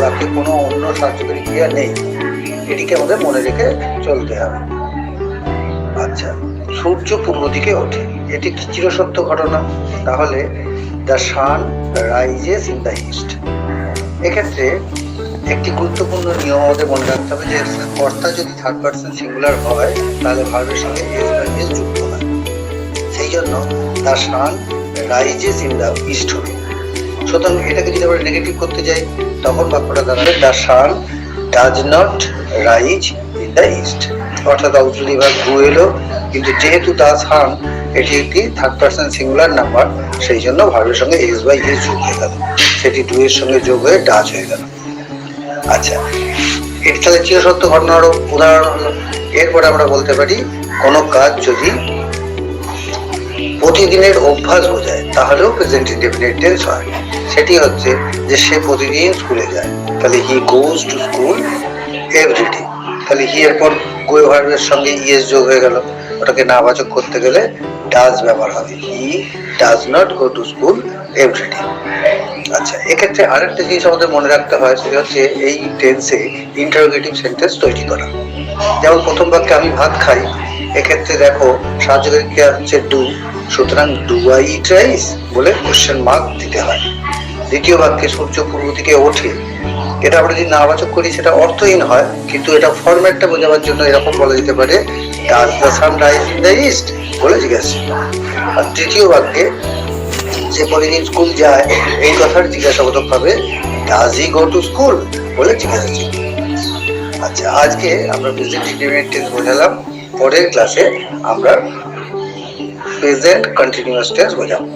বাকি কোনো অন্য কার্যকরী ক্রিয়া নেই, এটিকে আমাদের মনে রেখে চলতে হবে। আচ্ছা, সূর্য পূর্ব দিকে ওঠে, এটি কি চিরসত্য ঘটনা? তাহলে the sun rises in the east. এক্ষেত্রে একটি গুরুত্বপূর্ণ নিয়ম আমাদের মনে রাখতে হবে যে কর্তা যদি থার্ড পারসন সিঙ্গুলার হয় তাহলে ভার্বের সঙ্গে এস বা এস যুক্ত হয়। সেই জন্য the sun rises in the east হবে। সুতরাং এটাকে যদি আমরা নেগেটিভ করতে যাই তখন বাক্যটা দাঁড়াবে the sun does not rise in the east. অর্থাৎ অক্সিলারি ভার্ব ডু এলো, কিন্তু যেহেতু দ্য সান এটি একটি থার্ড পারসন সিঙ্গুলার নাম্বার, সেই জন্য ভার্বের সঙ্গে এস বাই এস যোগ হয়ে গেল, সেটি ডু এর সঙ্গে যোগ হয়ে ডাজ হয়ে গেল। আচ্ছা, এটি তাহলে চিরসত্য ঘটনারও উদাহরণ হলো। এরপরে আমরা বলতে পারি কোনো কাজ যদি প্রতিদিনের অভ্যাস বোঝায় তাহলেও প্রেজেন্ট ইনডেফিনিট টেন্স হয়। সেটি হচ্ছে যে সে প্রতিদিন স্কুলে যায়, তাহলে হি গোজ টু স্কুল এভরিডে। তাহলে হি এর পর গো ভার্বের সঙ্গে ইএস যোগ হয়ে গেল, ওটাকে নাবাচক করতে গেলে ডাজ ব্যবহার হবে, he does not go to school every day. আচ্ছা, এক্ষেত্রে আরেকটা জিনিস আমাদের মনে রাখতে হয়, সেটা হচ্ছে এই টেন্সে ইন্টারোগেটিভ সেন্টেন্স তৈরি করা। যেমন প্রথম বাক্যে আমি ভাত খাই, এক্ষেত্রে দেখো সাহায্যকারী ক্রিয়া হচ্ছে ডু, সুতরাং ডু আই ইট রাইস বলে কোশ্চেন মার্ক দিতে হয়। দ্বিতীয় বাক্যে সূর্য পূর্ব দিকে ওঠে, এটা আমরা যদি নাবাচক করি সেটা অর্থহীন হয়, কিন্তু এটা ফরম্যাটটা বোঝাবার জন্য এরকম বলা যেতে পারে does the sun rise in the east বলে জিজ্ঞাসা। আর তৃতীয় বাক্যে যে প্রতিদিন স্কুল যায় এই কথার জিজ্ঞাসাবোধক ভাবে does he go to school বলে জিজ্ঞাসা ছিল। আচ্ছা, আজকে আমরা প্রেজেন্ট ইনডেফিনিট টেন্স বোঝালাম, পরের ক্লাসে আমরা প্রেজেন্ট কন্টিনিউয়াস টেন্স বোঝাবো।